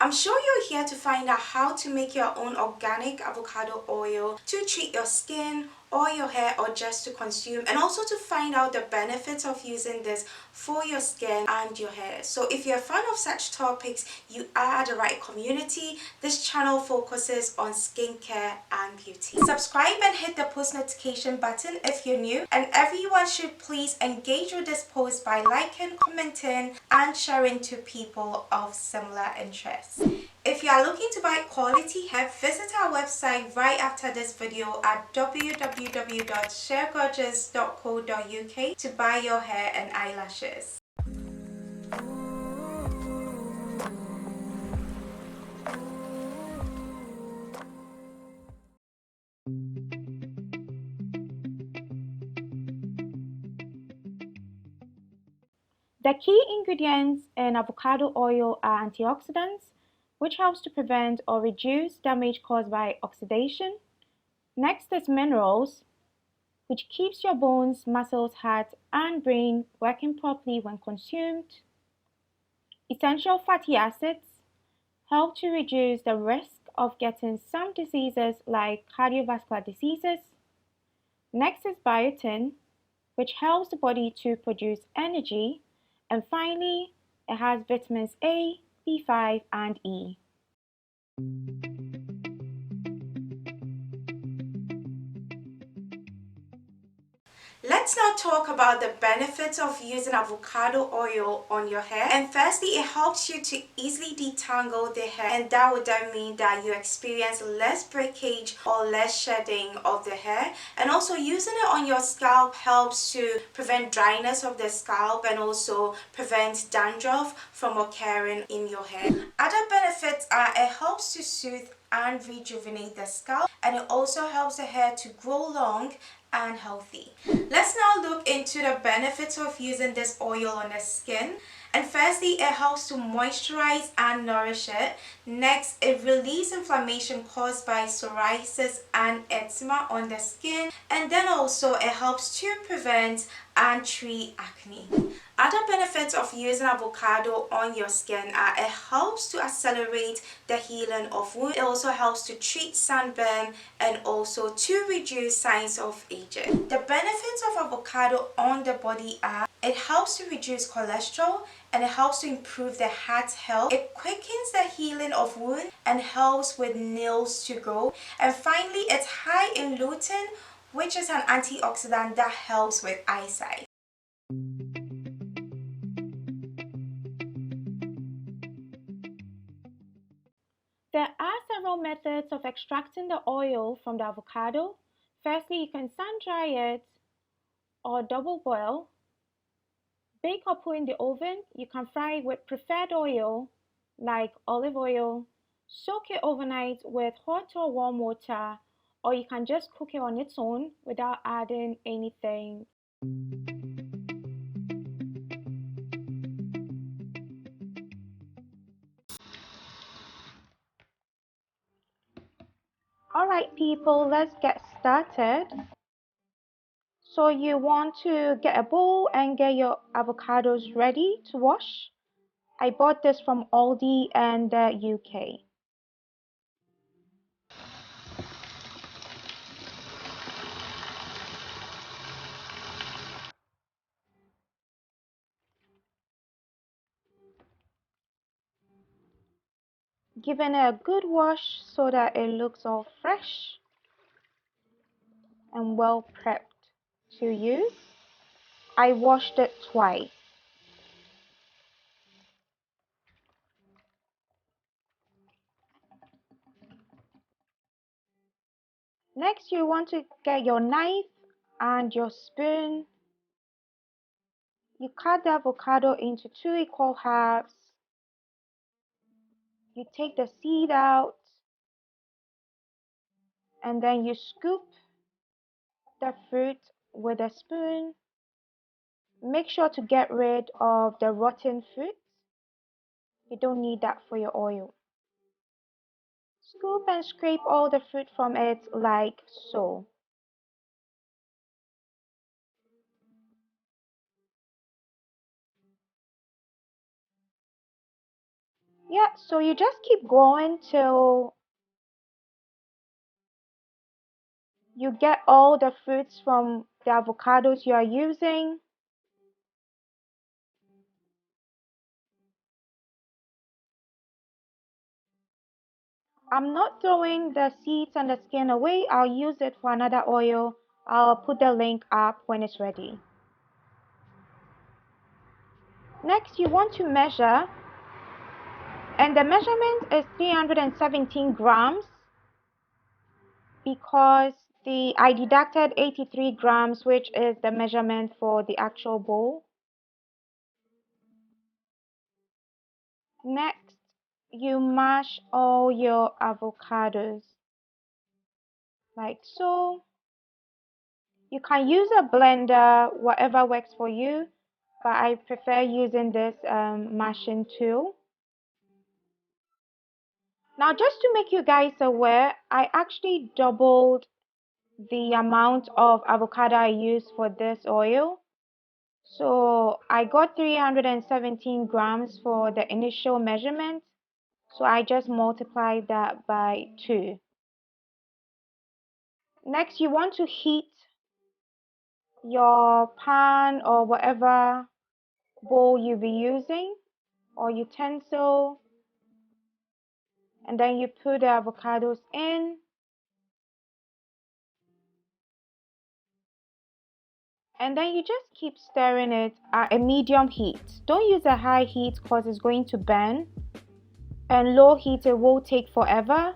I'm sure you're here to find out how to make your own organic avocado oil to treat your skin or your hair or just to consume, and also to find out the benefits of using this for your skin and your hair. So if you're a fan of such topics, you are the right community. This channel focuses on skincare and beauty. Subscribe and hit the post notification button if you're new, and everyone should please engage with this post by liking, commenting and sharing to people of similar interests. If you are looking to buy quality hair, visit our website right after this video at www.sharegorgeous.co.uk to buy your hair and eyelashes. The key ingredients in avocado oil are antioxidants, which helps to prevent or reduce damage caused by oxidation. Next is minerals, which keeps your bones, muscles, heart, and brain working properly when consumed. Essential fatty acids help to reduce the risk of getting some diseases like cardiovascular diseases. Next is biotin, which helps the body to produce energy. And finally, it has vitamins A, B5, and E. Let's now talk about the benefits of using avocado oil on your hair. And firstly, it helps you to easily detangle the hair, and that would then mean that you experience less breakage or less shedding of the hair. And also using it on your scalp helps to prevent dryness of the scalp and also prevent dandruff from occurring in your hair. Other benefits are it helps to soothe and rejuvenate the scalp, and it also helps the hair to grow long and healthy. Let's now look into the benefits of using this oil on the skin. And firstly, it helps to moisturize and nourish it. Next, it relieves inflammation caused by psoriasis and eczema on the skin. And then also it helps to prevent and treat acne. Other benefits of using avocado on your skin are it helps to accelerate the healing of wounds. It also helps to treat sunburn and also to reduce signs of aging. The benefits of avocado on the body are it helps to reduce cholesterol and it helps to improve the heart health. It quickens the healing of wounds and helps with nails to grow. And finally, it's high in lutein, which is an antioxidant that helps with eyesight. There are several methods of extracting the oil from the avocado. Firstly, you can sun dry it or double boil. Bake or put in the oven. You can fry with preferred oil like olive oil. Soak it overnight with hot or warm water, or you can just cook it on its own without adding anything. Alright people, let's get started. So you want to get a bowl and get your avocados ready to wash. I bought this from Aldi and the UK. Giving it a good wash so that it looks all fresh and well prepped to use. I washed it twice. Next, you want to get your knife and your spoon. You cut the avocado into 2 equal halves. You take the seed out and then you scoop the fruit with a spoon. Make sure to get rid of the rotten fruit. You don't need that for your oil. Scoop and scrape all the fruit from it like so. Yeah, so you just keep going till you get all the fruits from the avocados you are using. I'm not throwing the seeds and the skin away. I'll use it for another oil. I'll put the link up when it's ready. Next, you want to measure, and the measurement is 317 grams because I deducted 83 grams, which is the measurement for the actual bowl. Next, you mash all your avocados like so. You can use a blender, whatever works for you, but I prefer using this mashing tool. Now, just to make you guys aware, I actually doubled the amount of avocado I used for this oil. So I got 317 grams for the initial measurement. So I just multiplied that by 2. Next, you want to heat your pan or whatever bowl you'll be using or utensil, and then you put the avocados in, and then you just keep stirring it at a medium heat. Don't use a high heat because it's going to burn, and low heat it will take forever.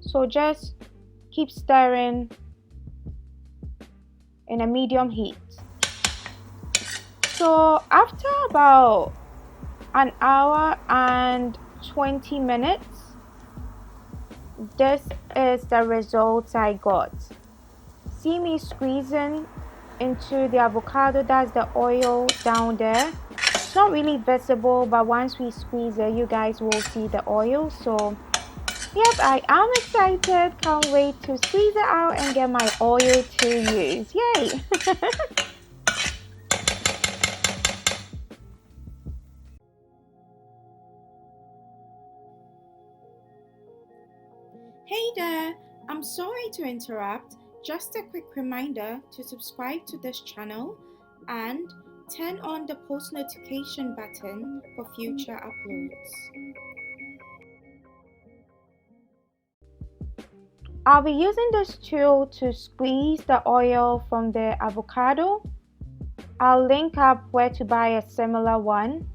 So just keep stirring in a medium heat. So after about an hour and 20 minutes, this is the results I got. See me squeezing into the avocado. That's the oil down there. It's not really visible, but once we squeeze it, you guys will see the oil. So yep, I am excited. Can't wait to squeeze it out and get my oil to use. Yay! Hey there, I'm sorry to interrupt. Just a quick reminder to subscribe to this channel and turn on the post notification button for future uploads. I'll be using this tool to squeeze the oil from the avocado. I'll link up where to buy a similar one.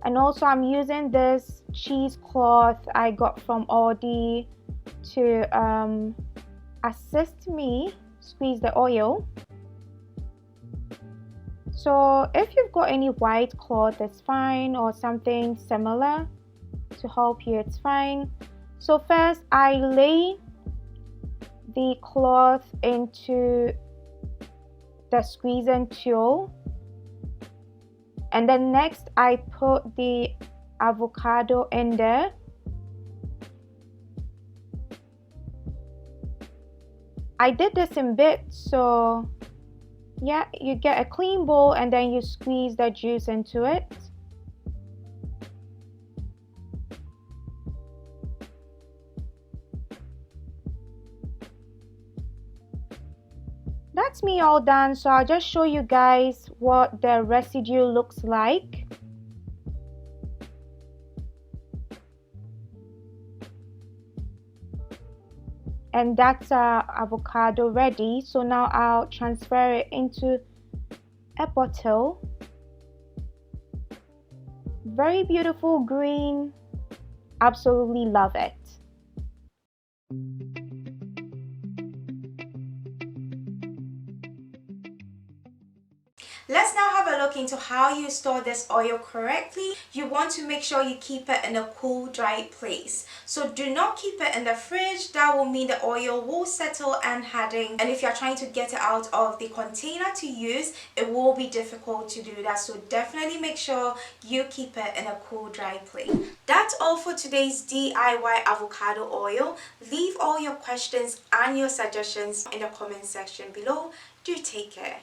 And also I'm using this cheesecloth I got from Aldi to assist me squeeze the oil. So if you've got any white cloth, it's fine, or something similar to help you, it's fine. So first I lay the cloth into the squeezing tool, and then next I put the avocado in there. I did this in bits, so yeah, you get a clean bowl and then you squeeze the juice into it. That's me all done, so I'll just show you guys what the residue looks like. And that's our avocado ready. So now I'll transfer it into a bottle. Very beautiful green. Absolutely love it. Let's now have a look into how you store this oil correctly. You want to make sure you keep it in a cool, dry place. So do not keep it in the fridge. That will mean the oil will settle and harden. And if you're trying to get it out of the container to use, it will be difficult to do that. So definitely make sure you keep it in a cool, dry place. That's all for today's DIY avocado oil. Leave all your questions and your suggestions in the comment section below. Do take care.